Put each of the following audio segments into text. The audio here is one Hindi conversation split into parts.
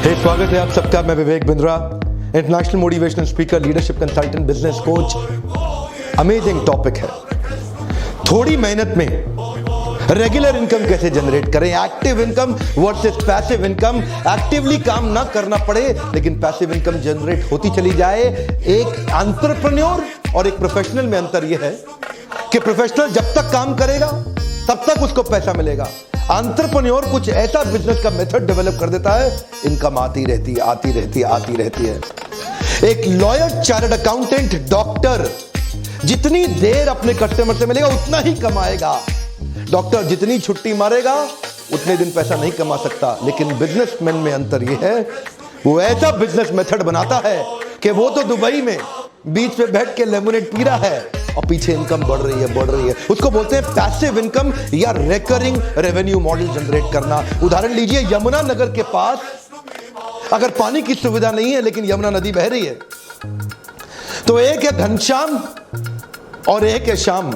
स्वागत है आप सबका। मैं Vivek Bindra, international motivational speaker, leadership consultant, business coach. Amazing topic है। थोड़ी मेहनत में रेगुलर इनकम कैसे जनरेट करें, active income versus passive income. Actively काम ना करना पड़े लेकिन पैसिव इनकम जनरेट होती चली जाए। एक एंटरप्रेन्योर और एक प्रोफेशनल में अंतर यह है कि प्रोफेशनल जब तक काम करेगा तब तक उसको पैसा मिलेगा। एंटरप्रेन्योर कुछ ऐसा बिजनेस का मेथड डेवलप कर देता है, इनकम आती रहती है। एक लॉयर, चार्टर्ड अकाउंटेंट, डॉक्टर जितनी देर अपने कस्टमर से मिलेगा उतना ही कमाएगा। डॉक्टर जितनी छुट्टी मारेगा उतने दिन पैसा नहीं कमा सकता। लेकिन बिजनेसमैन में अंतर यह है, वो ऐसा बिजनेस मेथड बनाता है कि वो तो दुबई में बीच पे बैठ के लेमोनेड पी रहा है और पीछे इनकम बढ़ रही है। उसको बोलते हैं पैसिव इनकम या रिकरिंग रेवेन्यू मॉडल जनरेट करना। उदाहरण लीजिए, यमुना नगर के पास अगर पानी की सुविधा नहीं है लेकिन यमुना नदी बह रही है, तो एक है घनश्याम और एक है श्याम।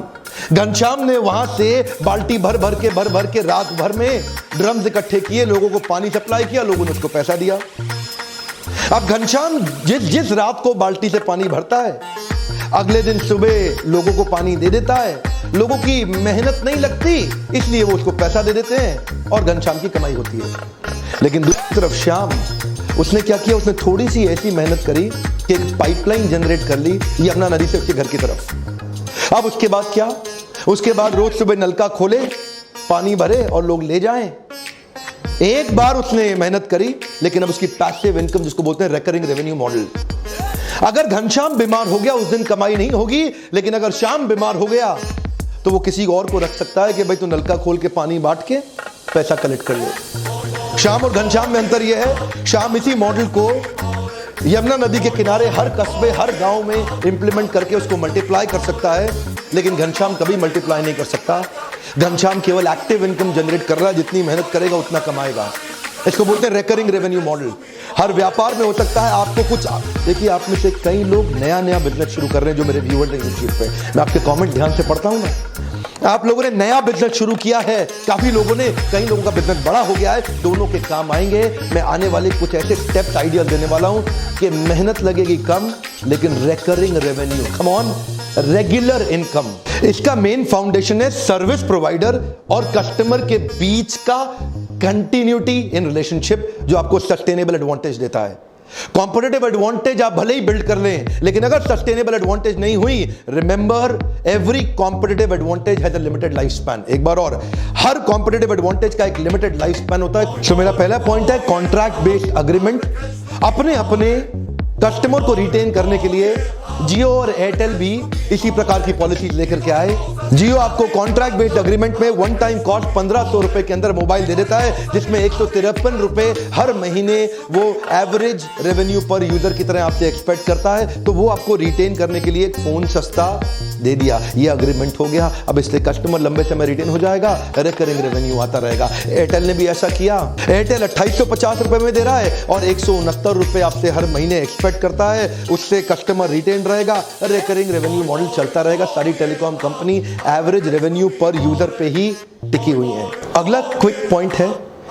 घनश्याम ने वहां से बाल्टी भर भर के रात भर में ड्रम्स इकट्ठे किए, लोगों को पानी सप्लाई किया, लोगों ने उसको पैसा दिया। अब घनश्याम जिस रात को बाल्टी से पानी भरता है, अगले दिन सुबह लोगों को पानी दे देता है। लोगों की मेहनत नहीं लगती, इसलिए वो उसको पैसा दे देते हैं और घनश्याम की कमाई होती है। लेकिन दूसरी तरफ श्याम, उसने क्या किया, उसने थोड़ी सी ऐसी मेहनत करी कि एक पाइपलाइन जनरेट कर ली यमुना नदी से उसके घर की तरफ। अब उसके बाद क्या, उसके बाद रोज सुबह नलका खोले, पानी भरे और लोग ले जाएं। एक बार उसने मेहनत करी, लेकिन अब उसकी पैसिव इनकम, जिसको बोलते हैं रिकरिंग रेवेन्यू मॉडल। अगर घनश्याम बीमार हो गया उस दिन कमाई नहीं होगी, लेकिन अगर श्याम बीमार हो गया तो वो किसी और को रख सकता है कि भाई तू नलका खोल के पानी बांट के पैसा कलेक्ट कर ले। श्याम और घनश्याम में अंतर यह है, श्याम इसी मॉडल को यमुना नदी के किनारे हर कस्बे, हर गांव में इंप्लीमेंट करके उसको मल्टीप्लाई कर सकता है, लेकिन घनश्याम कभी मल्टीप्लाई नहीं कर सकता। घनश्याम केवल एक्टिव इनकम जनरेट कर रहा है, जितनी मेहनत करेगा उतना कमाएगा। इसको बोलते हैं रिकरिंग रेवेन्यू मॉडल। हर व्यापार में हो सकता है आपको कुछ, देखिए आप में से कई लोग नया बिजनेस शुरू कर रहे हैं जो मेरे व्यूअर्स हैं यूट्यूब पे, मैं आपके कमेंट ध्यान से पढ़ता हूं ना। आप लोगों ने नया बिजनेस शुरू किया है, कई लोगों का बिजनेस बड़ा हो गया है, दोनों के काम आएंगे। मैं आने वाले कुछ ऐसे स्टेप्स आइडिया देने वाला हूं कि मेहनत लगेगी कम लेकिन recurring revenue, come on, regular income. इसका मेन फाउंडेशन है सर्विस प्रोवाइडर और कस्टमर के बीच का कंटिन्यूटी इन रिलेशनशिप, जो आपको सस्टेनेबल एडवांटेज देता है। कॉम्पिटिटिव एडवांटेज आप भले ही बिल्ड कर लें, लेकिन अगर सस्टेनेबल एडवांटेज नहीं हुई, remember every competitive advantage has a limited life span. एक बार और, हर कॉम्पिटिटिव एडवांटेज का एक लिमिटेड लाइफ स्पैन होता है। तो मेरा पहला पॉइंट है कॉन्ट्रैक्ट बेस्ड अग्रीमेंट। अपने कस्टमर को रिटेन करने के लिए जियो और एयरटेल भी इसी प्रकार की पॉलिसी लेकर के आए। जियो आपको कॉन्ट्रैक्ट बेस्ड अग्रीमेंट में वन टाइम कॉस्ट 1500 रुपए के अंदर मोबाइल दे देता है, जिसमें 153 रुपए हर महीने वो एवरेज रेवेन्यू पर यूजर की तरह आपसे एक्सपेक्ट करता है। तो वो आपको रिटेन करने के लिए एक फोन सस्ता दे दिया, ये अग्रीमेंट हो गया। अब इसलिए कस्टमर लंबे समय रिटेन हो जाएगा, रिकरिंग रेवेन्यू आता रहेगा। एयरटेल ने भी ऐसा किया। एयरटेल 2850 रुपए में दे रहा है और 169 रुपए आपसे हर महीने एक्सपेक्ट करता है, उससे कस्टमर रिटेन रहेगा, रिकरिंग रेवेन्यू मॉडल चलता रहेगा। सारी टेलीकॉम कंपनी एवरेज रेवेन्यू पर यूजर पे ही टिकी हुई है। अगला क्विक पॉइंट है,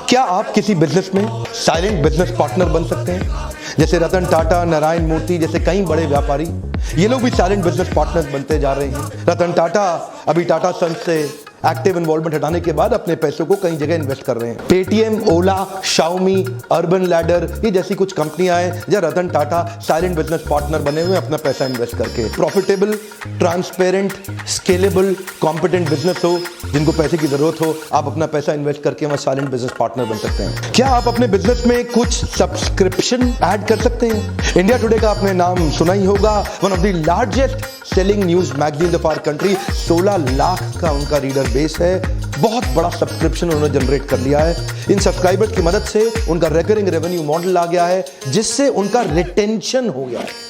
क्या आप किसी बिजनेस में साइलेंट बिजनेस पार्टनर बन सकते हैं? जैसे रतन टाटा, नारायण मूर्ति जैसे कई बड़े व्यापारी, ये लोग भी साइलेंट बिजनेस पार्टनर्स बनते जा रहे हैं। रतन टाटा अभी टाटा सन्स से एक्टिव इन्वॉल्वमेंट हटाने के बाद अपने पैसों को कई जगह इन्वेस्ट कर रहे हैं। पेटीएम, ओला, शाओमी, अर्बन लैडर, ये जैसी कुछ कंपनियां हैं जहां Ratan Tata silent business partner बने हुए अपना पैसा इन्वेस्ट करके। Profitable, transparent, scalable, competent business हो, जिनको पैसे की जरूरत हो, आप अपना पैसा इन्वेस्ट करके वहां साइलेंट बिजनेस पार्टनर बन सकते हैं। क्या आप अपने बिजनेस में कुछ सब्सक्रिप्शन ऐड कर सकते हैं? इंडिया टुडे का आपने नाम सुना ही होगा, one of the largest selling news magazine of our country. 16 lakh का उनका रीडर बेस है, बहुत बड़ा सब्सक्रिप्शन उन्होंने जनरेट कर लिया है। इन सब्सक्राइबर्स की मदद से उनका रिकरिंग रेवेन्यू मॉडल आ गया है, जिससे उनका रिटेंशन हो गया है।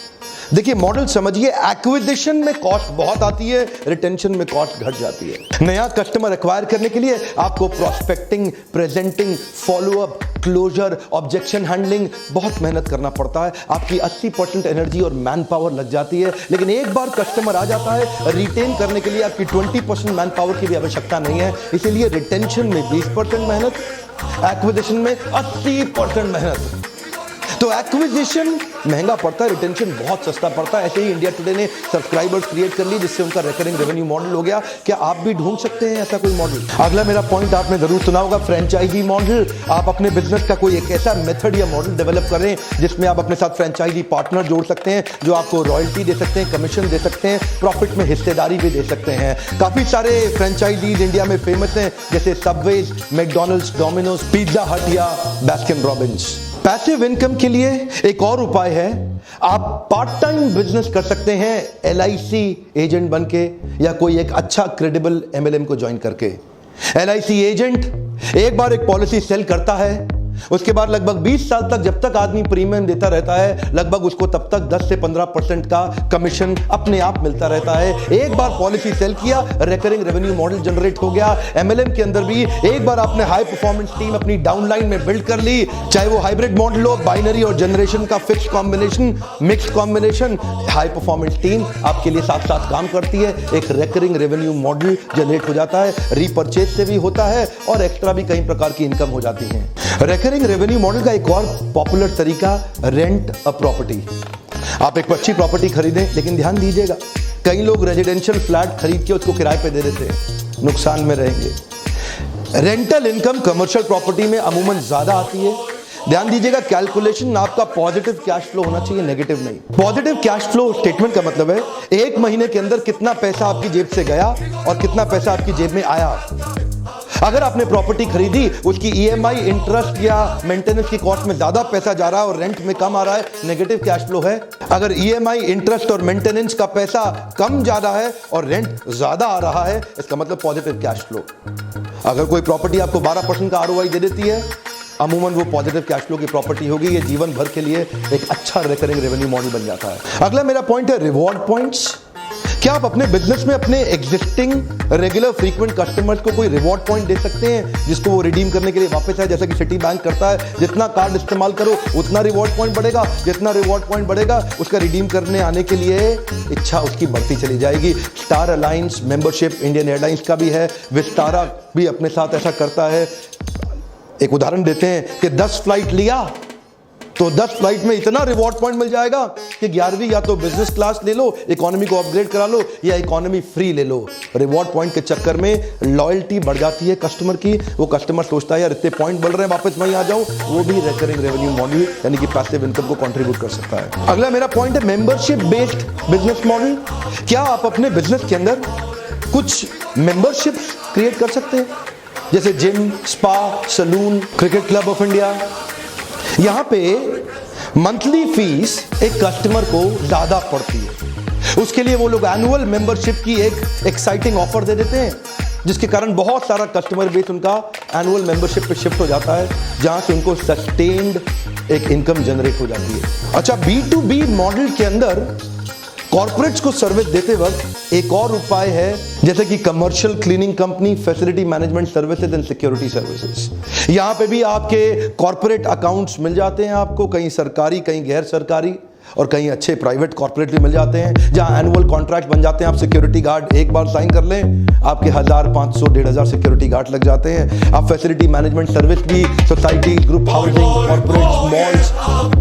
देखिए मॉडल समझिए, एक्विजिशन में कॉस्ट बहुत आती है, रिटेंशन में कॉस्ट घट जाती है। नया कस्टमर एक्वायर करने के लिए आपको prospecting, presenting, follow up, closure, objection handling बहुत मेहनत करना पड़ता है। आपकी 80% एनर्जी और मैन पावर लग जाती है। लेकिन एक बार कस्टमर आ जाता है, रिटेन करने के लिए आपकी 20% मैन पावर की भी आवश्यकता नहीं है। इसीलिए रिटेंशन में 20% मेहनत, एक्विजिशन में 80% मेहनत। तो एक्विजिशन महंगा पड़ता है, रिटेंशन बहुत सस्ता पड़ता है। ऐसे ही इंडिया टुडे ने सब्सक्राइबर्स क्रिएट कर ली जिससे उनका रिकरिंग रेवेन्यू मॉडल हो गया। क्या आप भी ढूंढ सकते हैं ऐसा कोई मॉडल? अगला मेरा पॉइंट आपने जरूर सुना होगा, फ्रेंचाइजी मॉडल। आप अपने बिजनेस का कोई एक ऐसा मेथड या मॉडल डेवलप करें जिसमें आप अपने साथ फ्रेंचाइजी पार्टनर जोड़ सकते हैं जो आपको रॉयल्टी दे सकते हैं, कमीशन दे सकते हैं, प्रॉफिट में हिस्सेदारी भी दे सकते हैं। काफी सारे फ्रेंचाइजीज इंडिया में फेमस हैं जैसे सबवेज, मैकडॉनल्ड्स, डोमिनोज, पिज्जा हट या बास्किन रॉबिन्स। पैसिव इनकम के लिए एक और उपाय है, आप पार्ट टाइम बिजनेस कर सकते हैं LIC एजेंट बनके या कोई एक अच्छा क्रेडिबल MLM को ज्वाइन करके। LIC एजेंट एक बार एक पॉलिसी सेल करता है, उसके बाद लगभग 20 साल तक जब तक आदमी प्रीमियम देता रहता है लगभग उसको तब तक 10 से 15% का कमीशन अपने आप मिलता रहता है। एक बार पॉलिसी सेल किया, रिकरिंग रेवेन्यू मॉडल जनरेट हो गया। MLM के अंदर भी एक बार आपने हाई परफॉर्मेंस टीम अपनी डाउनलाइन में बिल्ड कर ली, चाहे वो हाइब्रिड मॉडल हो, बाइनरी और जनरेशन का fix combination, mix combination, high performance team आपके लिए साथ साथ काम करती है। एक रिकरिंग रेवेन्यू मॉडल जनरेट हो जाता है, रीपर्चेज से भी होता है और एक्स्ट्रा भी कई प्रकार की इनकम हो जाती है। रिकरिंग रेवेन्यू मॉडल का एक और पॉपुलर तरीका, रेंट अ प्रॉपर्टी। आप एक अच्छी प्रॉपर्टी खरीदें, लेकिन ध्यान दीजिएगा कई लोग रेजिडेंशियल फ्लैट खरीद के उसको किराए पे दे देते हैं, नुकसान में रहेंगे। रेंटल इनकम कमर्शियल प्रॉपर्टी में अमूमन ज्यादा आती है। ध्यान दीजिएगा, कैलकुलेशन आपका पॉजिटिव कैश फ्लो होना चाहिए, नेगेटिव नहीं। पॉजिटिव कैश फ्लो स्टेटमेंट का मतलब है एक महीने के अंदर कितना पैसा आपकी जेब से गया और कितना पैसा आपकी जेब में आया। अगर आपने प्रॉपर्टी खरीदी, उसकी EMI, इंटरेस्ट या मेंटेनेंस की कॉस्ट में ज्यादा पैसा जा रहा है और रेंट में कम आ रहा है, नेगेटिव कैश फ्लो है। अगर EMI, इंटरेस्ट और मेंटेनेंस का पैसा कम जा रहा है और रेंट ज्यादा आ रहा है, इसका मतलब पॉजिटिव कैश फ्लो। अगर कोई प्रॉपर्टी आपको 12% का ROI दे देती है, अमूमन वो पॉजिटिव कैश फ्लो की प्रॉपर्टी होगी। ये जीवन भर के लिए एक अच्छा रिकरिंग रेवेन्यू मॉडल बन जाता है। अगला मेरा पॉइंट है रिवॉर्ड पॉइंट्स। क्या आप अपने बिजनेस में अपने एग्जिस्टिंग रेगुलर फ्रीक्वेंट कस्टमर्स को कोई रिवॉर्ड पॉइंट दे सकते हैं जिसको वो रिडीम करने के लिए वापस आए? जैसा कि सिटी बैंक करता है, जितना कार्ड इस्तेमाल करो उतना रिवॉर्ड पॉइंट बढ़ेगा, जितना रिवॉर्ड पॉइंट बढ़ेगा उसका रिडीम करने आने के लिए इच्छा उसकी बढ़ती चली जाएगी। Star alliance membership Indian airlines का भी है, विस्तारा भी अपने साथ ऐसा करता है। एक उदाहरण देते हैं कि 10 फ्लाइट लिया तो 10 फ्लाइट में इतना रिवॉर्ड पॉइंट मिल जाएगा कि 11वीं या तो बिजनेस क्लास ले लो, इकोनॉमी को अपग्रेड करा लो या इकोनॉमी फ्री ले लो। रिवॉर्ड पॉइंट के चक्कर में लॉयल्टी बढ़ जाती है कस्टमर की। वो कस्टमर सोचता है यार इतने पॉइंट बढ़ रहे हैं, वापस वहीं आ जाऊं। वो भी रिकरिंग रेवेन्यू मॉडल यानी कि पैसिव इनकम को कंट्रीब्यूट कर सकता है। अगला मेरा पॉइंट है मेंबरशिप बेस्ड बिजनेस मॉडल। क्या आप अपने बिजनेस के अंदर कुछ मेंबरशिप क्रिएट कर सकते हैं, जैसे gym, spa, salon, cricket club of India? यहां पे मंथली फीस एक कस्टमर को ज्यादा पड़ती है, उसके लिए वो लोग एनुअल मेंबरशिप की एक एक्साइटिंग ऑफर दे देते हैं जिसके कारण बहुत सारा कस्टमर बेस उनका एनुअल मेंबरशिप पे शिफ्ट हो जाता है, जहां से उनको सस्टेन्ड एक इनकम जनरेट हो जाती है। अच्छा, B2B मॉडल के अंदर कॉर्पोरेट्स को सर्विस देते वक्त एक और उपाय है, जैसे कि commercial cleaning company, facility management services and security services. यहां पे भी आपके कॉर्पोरेट अकाउंट्स मिल जाते हैं आपको, कहीं सरकारी, कहीं गैर सरकारी और कहीं अच्छे प्राइवेट कॉर्पोरेट भी मिल जाते हैं, जहां एनुअल कॉन्ट्रैक्ट बन जाते हैं। आप सिक्योरिटी गार्ड एक बार साइन कर लें, आपके 1000, 500, 1500 सिक्योरिटी गार्ड लग जाते हैं। आप फैसिलिटी मैनेजमेंट सर्विस भी society, group housing, corporates, malls,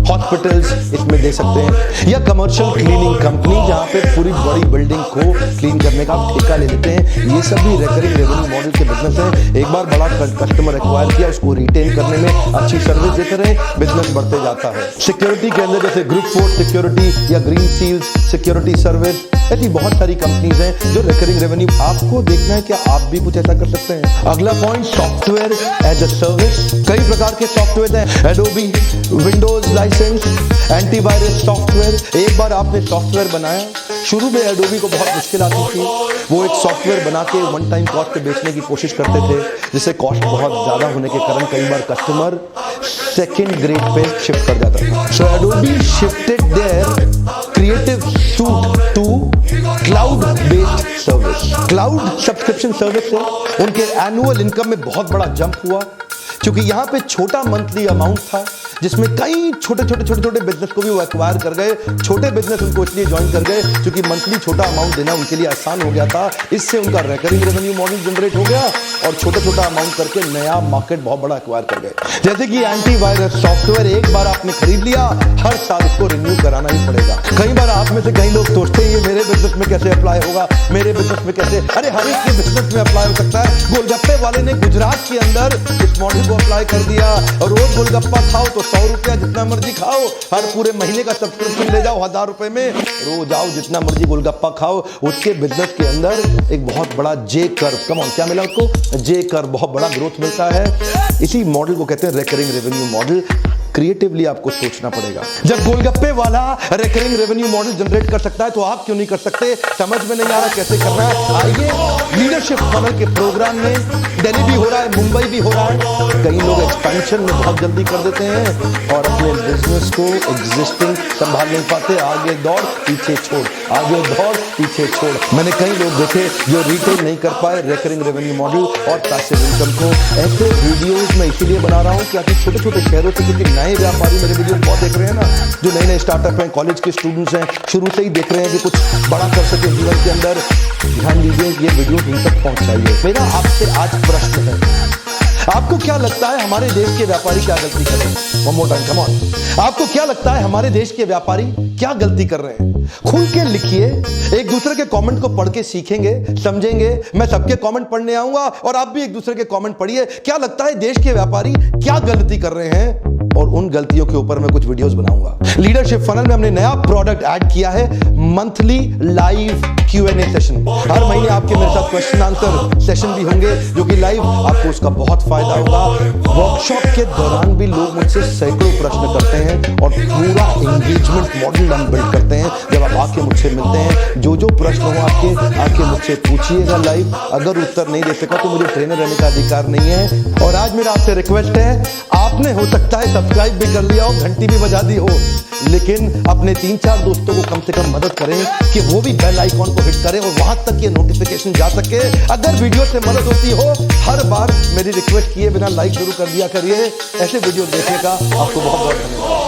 hospitals इसमें दे सकते हैं। या कमर्शियल क्लीनिंग कंपनी, जहां पे पूरी बड़ी बिल्डिंग को क्लीन करने का आप ठेका ले लेते हैं। ये सब भी रिकरिंग रेवेन्यू मॉडल के बिजनेस है। एक बार बड़ा कस्टमर एक्वायर किया, उसको रिटेन करने में अच्छी सर्विस देते रहे, बिजनेस बढ़ते जाता है। सिक्योरिटी के अंदर जैसे ग्रुप फोर्स सिक्योरिटी या ग्रीन सील्स सिक्योरिटी सर्विस, ऐसी बहुत सारी कंपनीज हैं जो रिकरिंग रेवेन्यू। आपको देखना है क्या आप भी कुछ ऐसा कर सकते हैं। अगला point, software as a service. कई प्रकार के सॉफ्टवेयर हैं, Adobe, Windows licence, antivirus software. एक बार आपने सॉफ्टवेयर बनाया, शुरू में एडोबी को बहुत मुश्किल आती थी, वो एक सॉफ्टवेयर बना के वन टाइम कॉस्ट पे बेचने की कोशिश करते थे, जिससे कॉस्ट बहुत ज्यादा होने के कारण कई बार कस्टमर सेकेंड ग्रेड पे शिफ्ट कर जाता था। So Adobe shifted their creative suite to cloud based service. Cloud subscription service से उनके एनुअल इनकम में बहुत बड़ा जंप हुआ। क्योंकि यहां पे छोटा मंथली अमाउंट था जिसमें कई छोटे बिजनेस को भी वो एक्वायर कर गए। छोटे बिजनेस उनको इसलिए ज्वाइन कर गए क्योंकि मंथली छोटा अमाउंट देना उनके लिए आसान हो गया था। इससे उनका रिकरिंग रेवेन्यू मॉडल जनरेट हो गया और छोटा अमाउंट करके नया मार्केट बहुत बड़ा एक्वायर कर गए। जैसे कि एंटीवायरस सॉफ्टवेयर एक बार आपने खरीद लिया, हर साल उसको रिन्यू कराना ही पड़ेगा। कई बार आप में से कई लोग सोचते हैं ये मेरे बिजनेस में कैसे अप्लाई होगा, मेरे बिजनेस में कैसे, अरे हर एक के बिजनेस में अप्लाई हो सकता है। गोलगप्पे वाले ने गुजरात के अंदर इस मॉडल को अप्लाई कर दिया और रोज गोलगप्पा खाओ तो 100 रुपया जितना मर्जी खाओ, हर पूरे महीने का सब्सक्रिप्शन ले जाओ 1000 रुपए में, रोज आओ जितना मर्जी गोलगप्पा खाओ। उसके बिजनेस के अंदर एक बहुत बड़ा जे कर्व, कम ऑन, क्या मिला उसको? जे कर्व, बहुत बड़ा ग्रोथ मिलता है। इसी मॉडल को कहते हैं रिकरिंग रेवेन्यू मॉडल। क्रिएटिवली आपको सोचना पड़ेगा। जब गोलगप्पे वाला रिकरिंग रेवेन्यू मॉडल जनरेट कर सकता है तो आप क्यों नहीं कर सकते? समझ में नहीं आ रहा कैसे करना है? आइए, लीडरशिप फनल के प्रोग्राम में दिल्ली भी हो रहा है, मुंबई भी हो रहा है। कई लोग एक्सपेंशन में बहुत जल्दी कर देते हैं और अपने बिजनेस को एग्जिस्टिंग संभाल नहीं पाते। आगे दौड़ पीछे छोड़, आगे दौड़ पीछे छोड़। मैंने कई लोग देखे जो रिटेल नहीं कर पाए रिकरिंग रेवेन्यू मॉडल और पैसिव इनकम को। ऐसे वीडियोस मैं इसीलिए बना रहा हूं क्योंकि छोटे शहरों से, क्योंकि नए व्यापारी मेरे वीडियो बहुत देख रहे हैं ना, जो नए स्टार्टअप हैं, कॉलेज के स्टूडेंट्स हैं, शुरू से ही देख रहे हैं कि कुछ बड़ा कर सके जीवन के अंदर। ध्यान दीजिए, ये वीडियो इन तक पहुंचाइए। मेरा आपसे आज प्रश्न है, आपको क्या लगता है हमारे देश के व्यापारी क्या गलती कर रहे हैं? One more time, come on. आपको क्या लगता है हमारे देश के व्यापारी क्या गलती कर रहे हैं? खुल के लिखिए, एक दूसरे के कमेंट को पढ़ के सीखेंगे, समझेंगे। मैं सबके कमेंट पढ़ने आऊंगा और आप भी एक दूसरे के कमेंट पढ़िए। क्या लगता है देश के व्यापारी क्या गलती कर रहे हैं? और उन गलतियों के ऊपर मैं कुछ वीडियोस बनाऊंगा। लीडरशिप फनल में हमने नया प्रोडक्ट ऐड किया है, मंथली लाइव Q&A सेशन। हर महीने आपके मेरे साथ क्वेश्चन आंसर सेशन भी होंगे जो कि लाइव, आपको उसका बहुत फायदा होगा। वर्कशॉप के दौरान भी लोग मुझसे सैकड़ों प्रश्न करते हैं और पूरा एंगेजमेंट मॉडल हम बिल्ड करते हैं। जब आप आके मुझसे मिलते हैं, जो प्रश्न हो आपके, आके मुझसे पूछिएगा लाइव। अगर उत्तर नहीं दे सका तो मुझे ट्रेनर रहने का अधिकार नहीं है। और आज मेरा आपसे रिक्वेस्ट है, आपने हो सकता है सब्सक्राइब भी कर लिया हो, घंटी भी बजा दी हो, लेकिन अपने 3-4 दोस्तों को कम से कम मदद करें कि वो भी बेल आइकॉन को हिट करें और वहां तक ये नोटिफिकेशन जा सके। अगर वीडियो से मदद होती हो, हर बार मेरी रिक्वेस्ट किए बिना लाइक जरूर कर दिया करिए। ऐसे वीडियो देखने का आपको बहुत बहुत धन्यवाद।